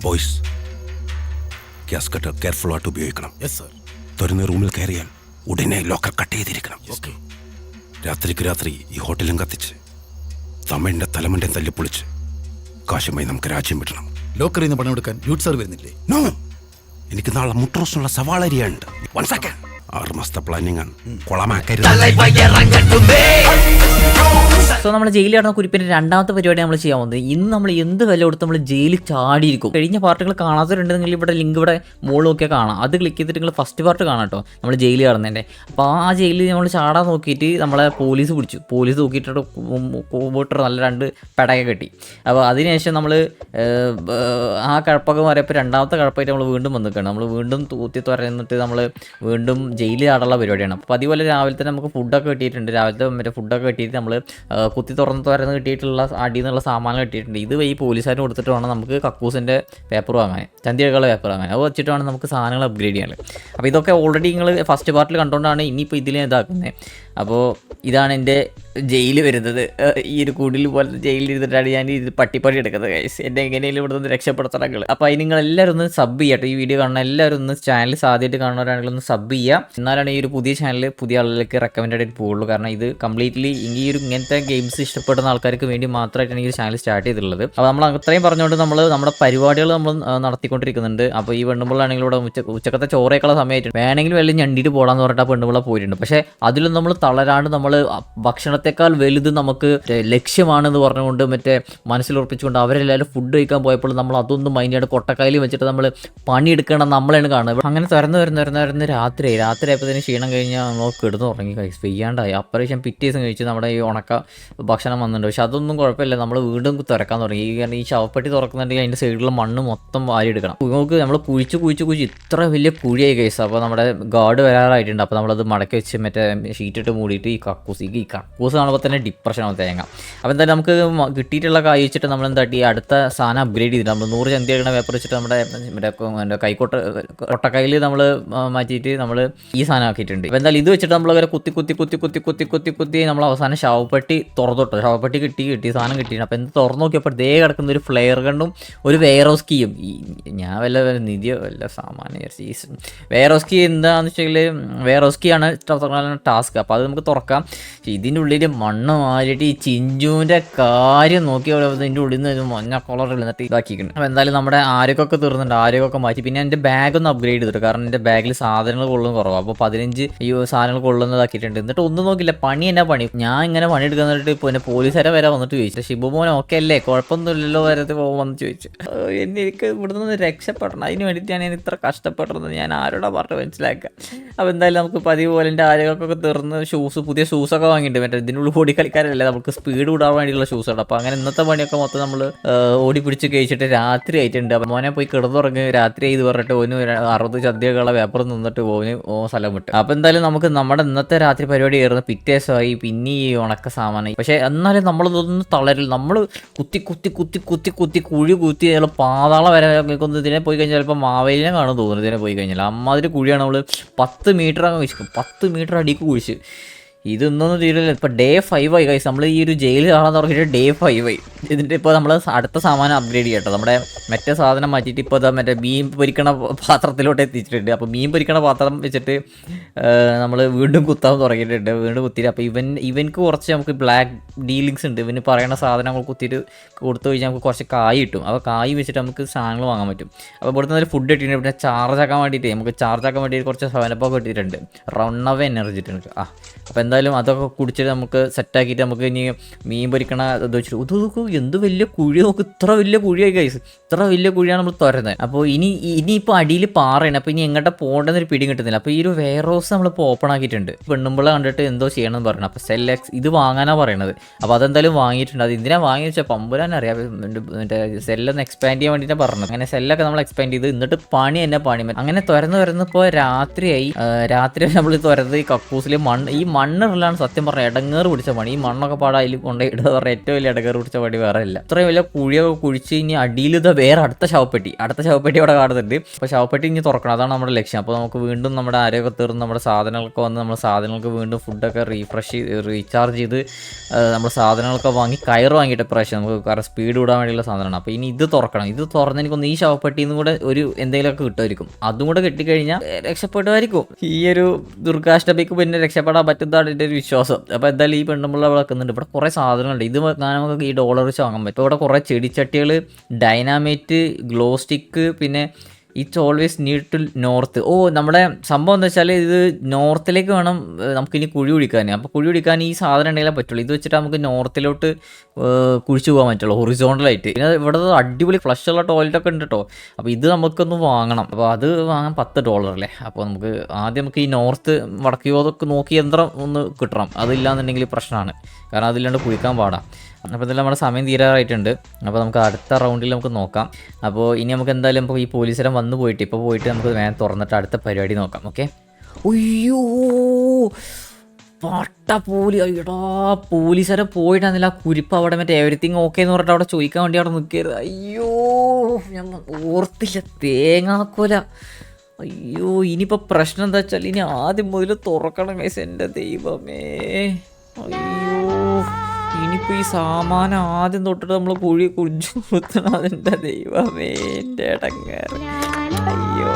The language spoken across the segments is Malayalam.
ബോയ്സ്, ഗ്യാസ് കട്ടർ കെയർഫുൾ ആയിട്ട് ഉപയോഗിക്കണം. Yes sir. തുറന്ന റൂമിൽ കയറിയാൽ ഉടനെ ലോക്കർ കട്ട് ചെയ്തിരിക്കണം. ഓക്കെ. രാത്രിക്ക് രാത്രി ഈ ഹോട്ടലും കത്തിച്ച് തമിഴിന്റെ തലമണ്ടയും തല്ലിപ്പൊളിച്ച് കാശുമായി നമുക്ക് രാജ്യം വിടണം. ലോക്കറിൽ നിന്ന് പണം എടുക്കാൻ യൂത്ത് സാർ വരുന്നില്ലേ? നോ, എനിക്ക് നാളെ മുട്രോസിനുള്ള സവാളരിയുണ്ട്. 1 സെക്കൻഡ്. 6 മാസത്തെ പ്ലാനിങ് ആണ്. കൊളമാക്കരുത്. സോ നമ്മൾ ജയിലിൽ നടന്ന കുരിപ്പിന്റെ രണ്ടാമത്തെ പരിപാടി നമ്മൾ ചെയ്യാൻ പോകുന്നത്. ഇന്ന് നമ്മൾ എന്ത് വില കൊടുത്ത് നമ്മൾ ജയിലിൽ ചാടിയിരിക്കും. കഴിഞ്ഞ പാർട്ടുകൾ കാണാത്തവരുണ്ടെങ്കിൽ ഇവിടെ ലിങ്ക് ഇവിടെ മുകളിൽ നോക്കിയാൽ കാണാം. അത് ക്ലിക്ക് ചെയ്തിട്ട് നിങ്ങൾ ഫസ്റ്റ് പാർട്ട് കാണാം കേട്ടോ, നമ്മൾ ജയിലിൽ കടന്നതിൻ്റെ. അപ്പോൾ ആ ജയിലിൽ നമ്മൾ ചാടാൻ നോക്കിയിട്ട് നമ്മളെ പോലീസ് പിടിച്ചു. പോലീസ് നോക്കിയിട്ട് പോയിട്ട് നല്ല 2 പെടയൊക്കെ കെട്ടി. അപ്പോൾ അതിനുശേഷം നമ്മൾ ആ കഴപ്പൊക്കെ മാറിയപ്പോൾ രണ്ടാമത്തെ കഴപ്പായിട്ട് നമ്മൾ വീണ്ടും വന്നിരിക്കുകയാണ്. നമ്മൾ വീണ്ടും തൂത്തി തുറന്നിട്ട് നമ്മൾ വീണ്ടും ജയിലിൽ ചാടുള്ള പരിപാടിയാണ്. അപ്പോൾ അതുപോലെ രാവിലെ തന്നെ നമുക്ക് ഫുഡൊക്കെ കിട്ടിയിട്ടുണ്ട്. രാവിലത്തെ മറ്റേ ഫുഡൊക്കെ കിട്ടിയിട്ട് നമ്മൾ കുത്തി തുറന്ന് കിട്ടിയിട്ടുള്ള അടിയിൽ നിന്നുള്ള സാമാനം കിട്ടിയിട്ടുണ്ട്. ഇത് ഈ പോലീസുകാരന് കൊടുത്തിട്ട് വേണം നമുക്ക് കക്കൂസിൻ്റെ പേപ്പർ വാങ്ങാൻ, ചന്തികളുടെ പേപ്പർ വാങ്ങാൻ. അത് വെച്ചിട്ട് വേണം നമുക്ക് സാധനങ്ങൾ അപ്ഗ്രേഡ് ചെയ്യാൻ. അപ്പോൾ ഇതൊക്കെ ഓൾറെഡി നിങ്ങൾ ഫസ്റ്റ് പാർട്ടിൽ കണ്ടുകൊണ്ടാണ് ഇനിയിപ്പോൾ ഇതിൽ ഇതാക്കുന്നത്. അപ്പോൾ ഇതാണ് എൻ്റെ ജയിൽ വരുന്നത്. ഈ ഒരു കുടിൽ പോലത്തെ ജയിലിൽ ഇരുന്നിട്ടാണ് ഞാൻ ഇത് പട്ടിപ്പടി എടുക്കുന്നത് ഗൈസ്. എന്നെ എങ്ങനെയും ഇവിടെ നിന്ന് രക്ഷപ്പെടുത്തണങ്ങൾ. അപ്പോൾ അതിന് നിങ്ങൾ എല്ലാവരും ഒന്ന് സബ് ചെയ്യട്ടെ. ഈ വീഡിയോ കാണുന്ന എല്ലാവരും ഒന്ന് ചാനൽ ആദ്യമായിട്ട് കാണുന്നവരാണെങ്കിൽ ഒന്ന് സബ് ചെയ്യുക. എന്നാലാണ് ഈ ഒരു പുതിയ ചാനൽ പുതിയ ആളുകൾക്ക് റെക്കമെൻഡ് ആയിട്ട് പോകുള്ളൂ. കാരണം ഇത് കംപ്ലീറ്റ്ലി ഈ ഒരു ഇങ്ങനത്തെ ഗെയിംസ് ഇഷ്ടപ്പെടുന്ന ആൾക്കാർക്ക് വേണ്ടി മാത്രമായിട്ടാണ് ഈ ഒരു ചാനൽ സ്റ്റാർട്ട് ചെയ്തിട്ടുള്ളത്. അപ്പോൾ നമ്മൾ അത്രയും പറഞ്ഞുകൊണ്ട് നമ്മൾ നമ്മുടെ പരിപാടികൾ നമ്മൾ നടത്തിക്കൊണ്ടിരിക്കുന്നുണ്ട്. അപ്പോൾ ഈ പെണ്ണുമ്പിള്ളാണെങ്കിൽ ഇവിടെ ഉച്ചക്കത്തെ ചോറേക്കുള്ള സമയമായിട്ട് വേണമെങ്കിൽ വല്ല ഞണ്ടിട്ട് പോകാമെന്ന് പറഞ്ഞിട്ട് ആ പെണ്ണുമ്പിള്ള പോയിട്ടുണ്ട്. പക്ഷേ അതിലും നമ്മൾ തളരാണ്ട് നമ്മൾ ഭക്ഷണത്തെക്കാൾ വലുത് നമുക്ക് ലക്ഷ്യമാണെന്ന് പറഞ്ഞുകൊണ്ട് മറ്റേ മനസ്സിലുറപ്പിച്ചുകൊണ്ട് അവരെല്ലാവരും ഫുഡ് കഴിക്കാൻ പോയപ്പോൾ നമ്മൾ അതൊന്നും മൈൻഡായിട്ട് കൊട്ടക്കയിൽ വെച്ചിട്ട് നമ്മൾ പണിയെടുക്കണം നമ്മളാണ് കാണുന്നത്. അങ്ങനെ തുറന്ന് രാത്രിയായപ്പോഴത്തേന് ക്ഷീണം കഴിഞ്ഞാൽ നമ്മൾ കിടന്ന് ഉറങ്ങി കഴിച്ച് പെയ്യാണ്ടായി. അപ്പറേഷൻ പിറ്റേ ദിവസം കഴിച്ച് നമ്മുടെ ഈ ഉണക്ക ഭക്ഷണം വന്നിട്ടുണ്ട്. പക്ഷെ അതൊന്നും കുഴപ്പമില്ല, നമ്മൾ വീണ്ടും തുറക്കാൻ തുടങ്ങി. കാരണം ഈ ശവപ്പെട്ടി തുറക്കുന്നുണ്ടെങ്കിൽ അതിൻ്റെ സൈഡിലുള്ള മണ്ണ് മൊത്തം വാരിയെടുക്കണം. നമുക്ക് നമ്മൾ കുഴിച്ച് ഇത്ര വലിയ കുഴിയായി കഴിച്ചു. അപ്പോൾ നമ്മുടെ ഗാർഡ് വരാറായിട്ടുണ്ട്. അപ്പോൾ നമ്മളത് മടക്കി വെച്ച് മറ്റേ ഷീറ്റിട്ട് മൂടിയിട്ട് ഈ കക്കൂസ് കാണുമ്പോൾ തന്നെ ഡിപ്രഷനാവും തേങ്ങ. അപ്പോൾ എന്തായാലും നമുക്ക് കിട്ടിയിട്ടുള്ള കായ് വെച്ചിട്ട് നമ്മൾ എന്താട്ടി അടുത്ത സാധനം അപ്ഗ്രേഡ് ചെയ്തിട്ട് നമ്മൾ 100 ചന്തി എടുക്കുന്ന പേപ്പർ വെച്ചിട്ട് നമ്മുടെ കൊട്ടക്കൈയിൽ നമ്മൾ മാറ്റിയിട്ട് നമ്മൾ ഈ സാധനം ആക്കിയിട്ടുണ്ട്. അപ്പോൾ എന്തായാലും ഇത് വെച്ചിട്ട് നമ്മൾ കുത്തി നമ്മൾ അവസാനം ശവപ്പെട്ടി തുറന്നിട്ടു. ശവപ്പെട്ടി കിട്ടി സാധനം കിട്ടിയിട്ട്. അപ്പോൾ എന്ത് തുറന്നു നോക്കിയപ്പോൾ ദേ കിടക്കുന്ന ഒരു ഫ്ലെയർ ഗണ്ണും ഒരു വെയറോസ് കീയും. ഞാൻ വല്ല നിധിയോ വല്ല സാമാനം വെയറോസ് കീ എന്താണെന്ന് വെച്ചാൽ വെയറോസ് കീ ആണ് ടാസ്ക്. അപ്പോൾ അത് നമുക്ക് തുറക്കാം. ഇതിൻ്റെ ഉള്ളിൽ മണ്ണ് മാറിയിട്ട് ഈ ചിഞ്ചുവിൻ്റെ കാര്യം നോക്കിയാൽ ഇതിൻ്റെ ഉള്ളിൽ നിന്ന് മഞ്ഞ കളർ എന്നിട്ട് ഇതാക്കിയിട്ടുണ്ട്. അപ്പോൾ എന്തായാലും നമ്മുടെ ആരോഗ്യമൊക്കെ തീർന്നുണ്ട്. ആരോഗ്യമൊക്കെ മാറ്റി. പിന്നെ എൻ്റെ ബാഗ് ഒന്ന് അപ്ഗ്രേഡ് ചെയ്തിട്ട്, കാരണം എൻ്റെ ബാഗിൽ സാധനങ്ങൾ കൊള്ളുന്ന കുറവാണ്. അപ്പോൾ 15 ഈ സാധനങ്ങൾ കൊള്ളുന്നതാക്കിയിട്ടുണ്ട്. എന്നിട്ട് ഒന്നും നോക്കില്ല, പണി എന്നാ പണി. ഞാൻ ഇങ്ങനെ പണിയെടുക്കുന്നിട്ട് പിന്നെ പോലീസുകാരെ വരെ വന്നിട്ട് ചോദിച്ചു, ഷിബുമോൻ ഓക്കെ അല്ലേ, കുഴപ്പമൊന്നുമില്ലല്ലോ വരത്ത് വന്ന് ചോദിച്ചു. എനിക്ക് ഇവിടുന്ന് ഒന്ന് രക്ഷപ്പെടണം, അതിന് വേണ്ടിയിട്ടാണ് ഞാൻ ഇത്ര കഷ്ടപ്പെടുന്നത്. ഞാൻ ആരോടാ പറഞ്ഞ് മനസ്സിലാക്കുക. അപ്പോൾ എന്തായാലും നമുക്ക് പതിവ് പോലെ എൻ്റെ ആരോഗ്യമൊക്കെ തീർന്ന് പുതിയ ഷൂസൊക്കെ വാങ്ങിയിട്ടുണ്ട്. മറ്റേ ഇതിനുള്ള ഓടി കളിക്കാരല്ലേ, നമുക്ക് സ്പീഡ് കൂടാൻ വേണ്ടിയുള്ള ഷൂസാണ്. അപ്പോൾ അങ്ങനെ ഇന്നത്തെ പണിയൊക്കെ മൊത്തം നമ്മൾ ഓടി പിടിച്ച് കഴിച്ചിട്ട് രാത്രി ആയിട്ടുണ്ട്. അപ്പോൾ മോനെ പോയി കിടന്നുറങ്ങി രാത്രി ചെയ്ത് പറഞ്ഞിട്ട് ഓന് 60 ചദ്യകളുടെ പേപ്പർ നിന്നിട്ട് ഓന് സ്ഥലം വിട്ടു. അപ്പോൾ എന്തായാലും നമുക്ക് നമ്മുടെ ഇന്നത്തെ രാത്രി പരിപാടി കയറുന്ന പിറ്റേ ദിവസമായി പിന്നെ ഈ ഉണക്ക സാമാനായി. പക്ഷേ എന്നാലും നമ്മളിതൊന്നും തളരില്ല. നമ്മൾ കുത്തി കുഴി ചില പാതാളം വരെ ഒന്ന് ഇതിനെ പോയി കഴിഞ്ഞാൽ ചിലപ്പോൾ മാവേലിനെ കാണും തോന്നുന്നു. ഇതിനെ പോയി കഴിഞ്ഞാൽ അമ്മാതിരി കുഴിയാണ്. നമ്മൾ 10 മീറ്റർ അങ്ങ് കുഴിക്കും. 10 മീറ്റർ അടിക്ക് കുഴിച്ച് ഇതൊന്നും തീരില്ല. ഇപ്പോൾ ഡേ 5 ആയി കഴിച്ച് നമ്മൾ ഈ ഒരു ജയിൽ കാണാൻ തുടങ്ങിയിട്ട് ഡേ 5 ആയി. ഇതിൻ്റെ ഇപ്പോൾ നമ്മൾ അടുത്ത സാമാനം അപ്ഗ്രേഡ് ചെയ്യട്ടോ. നമ്മുടെ മറ്റേ സാധനം മാറ്റിയിട്ട് ഇപ്പോൾ മറ്റേ മീൻ പൊരിക്കണ പാത്രത്തിലോട്ട് എത്തിച്ചിട്ടുണ്ട്. അപ്പോൾ മീൻ പൊരിക്കണ പാത്രം വെച്ചിട്ട് നമ്മൾ വീണ്ടും കുത്താൻ തുടങ്ങിയിട്ടുണ്ട്. വീണ്ടും കുത്തിയിട്ട് അപ്പോൾ ഇവൻക്ക് കുറച്ച് നമുക്ക് ബ്ലാക്ക് ഡീലിങ്സ് ഉണ്ട്. ഇവന് പറയുന്ന സാധനം നമ്മൾ കുത്തിയിട്ട് കൊടുത്തു കഴിഞ്ഞാൽ നമുക്ക് കുറച്ച് കായ് കിട്ടും. അപ്പോൾ കായ് വെച്ചിട്ട് നമുക്ക് സാധനങ്ങൾ വാങ്ങാൻ പറ്റും. അപ്പോൾ ഇവിടുത്തെ നല്ല ഫുഡ് കിട്ടിയിട്ടുണ്ട്. പിന്നെ ചാർജ് ആക്കാൻ വേണ്ടിയിട്ട് കുറച്ച് സെവനപ്പൊക്കെ കിട്ടിയിട്ടുണ്ട്. റണ്ണവേ എനർജി ഇട്ടുണ്ട്. അപ്പോൾ എന്തായാലും അതൊക്കെ കുടിച്ചിട്ട് നമുക്ക് സെറ്റാക്കിയിട്ട് നമുക്ക് ഇനി മീൻ പൊരിക്കണ ഇത് വെച്ചിട്ട് ഇതൊക്കെ എന്ത് വലിയ കുഴി നോക്ക്. ഇത്ര വലിയ കുഴിയായി കഴിച്ച്, ഇത്ര വലിയ കുഴിയാണ് നമ്മൾ തുറന്നത്. അപ്പോൾ ഇനിയിപ്പോൾ അടിയിൽ പാറയാണ്. അപ്പോൾ ഇനി എങ്ങോട്ട് പോകേണ്ടെന്നൊരു പിടി കിട്ടുന്നില്ല. അപ്പോൾ ഈ ഒരു വെയർഹൗസ് നമ്മളിപ്പോൾ ഓപ്പൺ ആക്കിയിട്ടുണ്ട്. പെണ്ണുമ്പിള്ള കണ്ടിട്ട് എന്തോ ചെയ്യണമെന്ന് പറയണം. അപ്പോൾ സെല്ലെക്സ് ഇത് വാങ്ങാനാണ് പറയണത്. അപ്പോൾ അതെന്തായാലും വാങ്ങിയിട്ടുണ്ട്. അത് എന്തിനാണ് വാങ്ങി വെച്ചാൽ പമ്പുരാൻ അറിയാം. മറ്റേ സെല്ലൊന്ന് എക്സ്പാൻഡ് ചെയ്യാൻ വേണ്ടിയിട്ടാണ് പറഞ്ഞത്. അങ്ങനെ സെല്ലൊക്കെ നമ്മൾ എക്സ്പാൻഡ് ചെയ്ത് എന്നിട്ട് പണി അങ്ങനെ തുറന്നപ്പോൾ രാത്രിയായി. രാത്രി നമ്മൾ തുറന്നത് ഈ കക്കൂസിൽ ഈ മണ്ണ് മണ്ണിറലാണ് സത്യം പറഞ്ഞാൽ ഇടങ്ങേറ് പിടിച്ച പണി. ഈ മണ്ണൊക്കെ പാടാൻ അതിൽ കൊണ്ടുപോയി ഇടുക പറഞ്ഞാൽ ഏറ്റവും വലിയ ഇടങ്ങേറ് പിടിച്ച പണി വേറെ ഇല്ല. ഇത്രയും വലിയ കുഴിയൊക്കെ കുഴിച്ച് ഇനി അടിയിൽ ഇത് വേറെ അടുത്ത ശവപ്പെട്ടി അവിടെ കാണുന്നുണ്ട്. അപ്പോൾ ശവപ്പെട്ടി ഇനി തുറക്കണം, അതാണ് നമ്മുടെ ലക്ഷ്യം. അപ്പോൾ നമുക്ക് വീണ്ടും നമ്മുടെ ആരോഗ്യം തീർന്ന് നമ്മുടെ സാധനങ്ങളൊക്കെ വന്ന് നമ്മുടെ സാധനങ്ങൾക്ക് വീണ്ടും ഫുഡൊക്കെ റീചാർജ് ചെയ്ത് നമ്മുടെ സാധനങ്ങളൊക്കെ വാങ്ങി കയറ് വാങ്ങിയിട്ട് പ്രാവശ്യം നമുക്ക് കാരണം സ്പീഡ് വിടാൻ വേണ്ടിയുള്ള സാധനമാണ്. അപ്പോൾ ഇനി ഇത് തുറക്കണം. ഇത് തുറന്ന് എനിക്കൊന്ന് ഈ ശവപ്പെട്ടിയിൽ നിന്ന് കൂടെ ഒരു എന്തെങ്കിലുമൊക്കെ കിട്ടുമായിരിക്കും. അതും കൂടെ കിട്ടിക്കഴിഞ്ഞാൽ രക്ഷപ്പെടുമായിരിക്കും. ഈ ഒരു ദുർഗാഷ്ടമിക്ക് പിന്നെ രക്ഷപ്പെടാൻ പറ്റുന്നതാണ് എൻ്റെ ഒരു വിശ്വാസം. അപ്പോൾ എന്തായാലും ഈ പെണ്ണുമ്പിള്ള അവിടെ വെക്കുന്നുണ്ട്. ഇവിടെ കുറേ സാധനങ്ങളുണ്ട്. ഇത് നമുക്ക് ഈ ഡോളർ വെച്ച് വാങ്ങാൻ പറ്റും. ഇവിടെ കുറേ ചെടിച്ചട്ടികൾ, ഡൈനാമൈറ്റ്, ഗ്ലോ സ്റ്റിക്ക്, പിന്നെ it's always need to north. നമ്മുടെ സംഭവം എന്താ വെച്ചാൽ ഇത് നോർത്തിലേക്ക് വേണം നമുക്കിനി കുഴി കുഴിക്കാൻ. അപ്പോൾ കുഴി കുഴിക്കാൻ ഈ സാധനം ഉണ്ടെങ്കിലേ പറ്റുള്ളൂ. ഇത് വെച്ചിട്ട് നമുക്ക് നോർത്തിലോട്ട് കുഴിച്ചു പോകാൻ പറ്റുള്ളൂ ഹൊറിസോണ്ടലായിട്ട്. പിന്നെ ഇവിടെ അടിപൊളി ഫ്ലഷുള്ള ടോയ്ലറ്റൊക്കെ ഉണ്ട് കേട്ടോ. അപ്പോൾ ഇത് നമുക്കൊന്ന് വാങ്ങണം. അപ്പോൾ അത് വാങ്ങാൻ $10 അല്ലേ. അപ്പോൾ നമുക്ക് ആദ്യം നമുക്ക് ഈ നോർത്ത് വടക്ക് യോതൊക്കെ നോക്കി യന്ത്രം ഒന്ന് കിട്ടണം. അതില്ലാന്നുണ്ടെങ്കിൽ പ്രശ്നമാണ്, കാരണം അതില്ലാണ്ട് കുഴിക്കാൻ പാടാം. അപ്പോൾ ഇതെല്ലാം നമ്മുടെ സമയം തീരാറായിട്ടുണ്ട്. അപ്പോൾ നമുക്ക് അടുത്ത റൗണ്ടിൽ നമുക്ക് നോക്കാം. അപ്പോൾ ഇനി നമുക്ക് എന്തായാലും ഇപ്പോൾ ഈ പോലീസുകാരൻ വന്നു പോയിട്ട് ഇപ്പോൾ പോയിട്ട് നമുക്ക് വേഗം തുറന്നിട്ട് അടുത്ത പരിപാടി നോക്കാം. ഓക്കെ. അയ്യോ പോലീസുകാരെ പോയിട്ടാണെന്നില്ല കുരിപ്പ് അവിടെ മറ്റേ എവരിത്തിങ് ഓക്കെ എന്ന് പറഞ്ഞിട്ട് അവിടെ ചോദിക്കാൻ വേണ്ടി അവിടെ നിൽക്കരുത്. അയ്യോ ഞാൻ ഓർത്തില്ല, തേങ്ങാക്കോല. അയ്യോ ഇനിയിപ്പോൾ പ്രശ്നം എന്താ വെച്ചാൽ ഇനി ആദ്യം മുതൽ തുറക്കണം കേസ്. എൻ്റെ ദൈവമേ, അയ്യോ ഇനിയിപ്പോൾ ഈ സാമാനം ആദ്യം തൊട്ടിട്ട് നമ്മൾ കുഴിച്ചു കുത്തണം. അതിൻ്റെ ദൈവമേ, എൻ്റെ ഇടങ്ങേറ്. അയ്യോ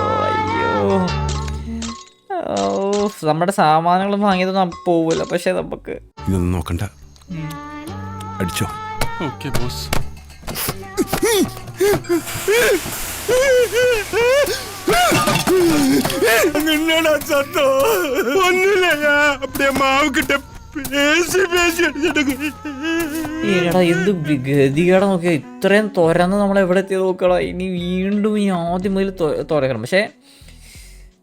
നമ്മുടെ സാമാനങ്ങളും വാങ്ങിയതൊന്നും നമുക്ക് പോവില്ല. പക്ഷെ നമുക്ക് ഇതൊന്നും നോക്കണ്ട, അടിച്ചോ. Okay boss. എടാ എന്ത് ഗതികേടാ നോക്കിയാ, ഇത്രയും തുറന്ന് നമ്മളെവിടെ എത്തിയത് നോക്കടാ. ഇനി വീണ്ടും ഈ ആദ്യം മുതൽ തുറക്കണം. പക്ഷേ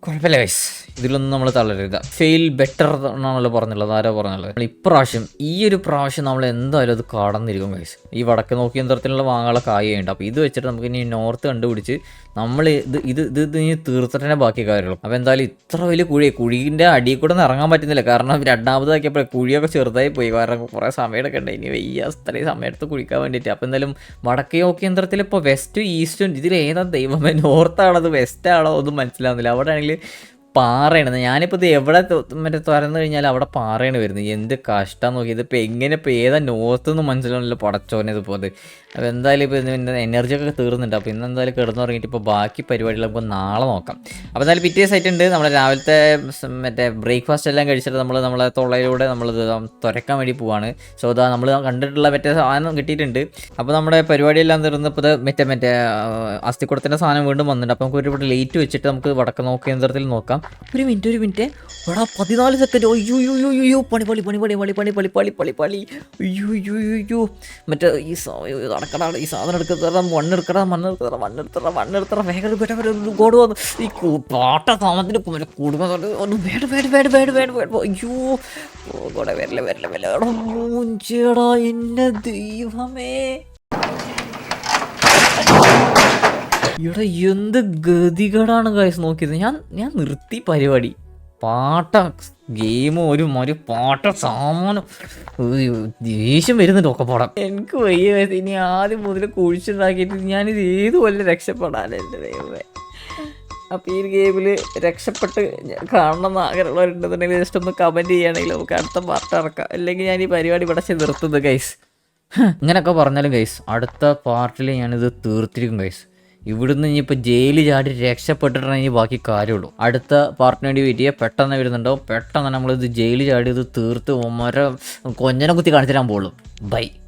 കുഴപ്പമില്ല ഗൈസ്, ഇതിലൊന്നും നമ്മൾ തളരരുത്. ഫെയിൽ ബെറ്റർ എന്നാണല്ലോ പറഞ്ഞുള്ളത്. ആരോ പറഞ്ഞുള്ളത്. നമ്മൾ ഇപ്രാവശ്യം ഈ ഒരു പ്രാവശ്യം നമ്മൾ എന്തായാലും അത് കടന്നിരിക്കും ഗൈസ്. ഈ വടക്ക് നോക്കിയ തരത്തിലുള്ള വാങ്ങാനുള്ള കായുണ്ട്. അപ്പോൾ ഇത് വെച്ചിട്ട് നമുക്ക് ഇനി നോർത്ത് കണ്ടുപിടിച്ച് നമ്മൾ ഇത് ഇനി തീർത്തിട്ട് തന്നെ ബാക്കി കാര്യമുള്ളൂ. അപ്പോൾ എന്തായാലും ഇത്ര വലിയ കുഴീൻ്റെ അടിയിൽ കൂടെ ഒന്നും ഇറങ്ങാൻ പറ്റുന്നില്ല, കാരണം രണ്ടാമതാക്കിയപ്പോൾ കുഴിയൊക്കെ ചെറുതായി പോയി. കാരണം കുറേ സമയമൊക്കെ ഉണ്ട്. ഇനി വയ്യ അത്രയും സമയത്ത് കുഴിക്കാൻ വേണ്ടിയിട്ട്. അപ്പോൾ എന്തായാലും വടക്ക് നോക്കിയ യന്ത്രത്തിൽ ഇപ്പോൾ വെസ്റ്റും ഈസ്റ്റും ഇതിൽ ഏതാ ദൈവമേ, നോർത്താണോ വെസ്റ്റാണോ ഒന്നും മനസ്സിലാവുന്നില്ല. അവിടെ ആണെങ്കിൽ പാറയാണ്. ഞാനിപ്പോൾ ഇത് എവിടെ മറ്റേ തുറന്നു കഴിഞ്ഞാൽ അവിടെ പാറയാണ് വരുന്നത്. എന്ത് കഷ്ടം നോക്കി. ഇതിപ്പോൾ എങ്ങനെ ഇപ്പോൾ ഏതാ നോർത്ത് എന്ന് മനസ്സിലാവുന്നില്ല പടച്ചോനെ ഇതുപോലെ. അപ്പോൾ എന്തായാലും ഇപ്പോൾ ഇതിൻ്റെ എനർജിയൊക്കെ തീർന്നുണ്ട്. അപ്പോൾ ഇന്ന് എന്തായാലും കിടന്നു തുടങ്ങിയിട്ട് ഇപ്പോൾ ബാക്കി പരിപാടികൾ നമുക്ക് നാളെ നോക്കാം. അപ്പോൾ എന്തായാലും പിറ്റേ ആയിട്ടുണ്ട്. നമ്മൾ രാവിലത്തെ മറ്റേ ബ്രേക്ക്ഫാസ്റ്റ് എല്ലാം കഴിച്ചിട്ട് നമ്മളെ തൊള്ളയിലൂടെ നമ്മളിത് തുറക്കാൻ വേണ്ടി പോവാണ്. സോ അതാ നമ്മൾ കണ്ടിട്ടുള്ള മറ്റേ സാധനം കിട്ടിയിട്ടുണ്ട്. അപ്പോൾ നമ്മുടെ പരിപാടിയെല്ലാം തീർന്നപ്പോൾ ഇത് മറ്റേ അസ്ഥിക്കുടത്തിൻ്റെ സാധനം വീണ്ടും വന്നിട്ടുണ്ട്. അപ്പോൾ നമുക്ക് ഒരുപാട് ലേറ്റ് വെച്ചിട്ട് നമുക്ക് വടക്ക് നോക്കിയ യന്ത്രത്തിൽ നോക്കാം. ഒരു മിനിറ്റ് എടാ 14 സെക്കൻഡ്. അയ്യോ പണി അയ്യോ മറ്റേ ഈ നടക്കടാ, ഈ സാധനം എടുക്കത്തറ, മണ്ണെടുത്തറ വേഗം ഗോഡ് വന്നു. ഈ പാട്ട സാധനത്തിന് കൂടുമ്പോൾ വേണ്ട. അയ്യോ കൂടെ വരില്ല മൂഞ്ചേടാ എന്നെ ദൈവമേ. ഇവിടെ എന്ത് ഗതികേടാണ് ഗൈസ് നോക്കിയത്. ഞാൻ നിർത്തി പരിപാടി. പാട്ട ഗെയിമും ഒരു പാട്ട സാമാനം ദേഷ്യം വരുന്നുണ്ട് ഒക്കെ പാടാം. എനിക്ക് വയ്യ. ഇനി ആദ്യം മുതൽ കുഴിച്ചുണ്ടാക്കിയിട്ട് ഞാനിത് ഏതുപോലെ രക്ഷപ്പെടാൻ എൻ്റെ ദൈവമേ. അപ്പോൾ ഈ ഗെയിമിൽ രക്ഷപ്പെട്ട് കാണണം എന്ന് ആഗ്രഹമുള്ളവരുണ്ടെന്നുണ്ടെങ്കിൽ ജസ്റ്റ് ഒന്ന് കമൻറ്റ് ചെയ്യുകയാണെങ്കിൽ നമുക്ക് അടുത്ത പാർട്ട് ഇറക്കാം. അല്ലെങ്കിൽ ഞാൻ ഈ പരിപാടി ഇവിടെ നിർത്തുന്നത് ഗൈസ്. ഇങ്ങനെയൊക്കെ പറഞ്ഞാലും ഗൈസ് അടുത്ത പാർട്ടിൽ ഞാനിത് തീർത്തിരിക്കും ഗൈസ്. ഇവിടുന്ന് ഇനിയിപ്പോൾ ജയിലിൽ ചാടി രക്ഷപ്പെട്ടിട്ടുണ്ടെങ്കിൽ ബാക്കി കാര്യമുള്ളൂ. അടുത്ത പാർട്ടിന് വേണ്ടി വെയിറ്റ് ചെയ്യുക. പെട്ടെന്ന് വരുന്നുണ്ടാവും. പെട്ടെന്ന് നമ്മളിത് ജയിലിൽ ചാടി ഇത് തീർത്ത് കൊഞ്ഞനെ കുത്തി കാണിച്ചു തരാൻ പോകുള്ളൂ. ബൈ.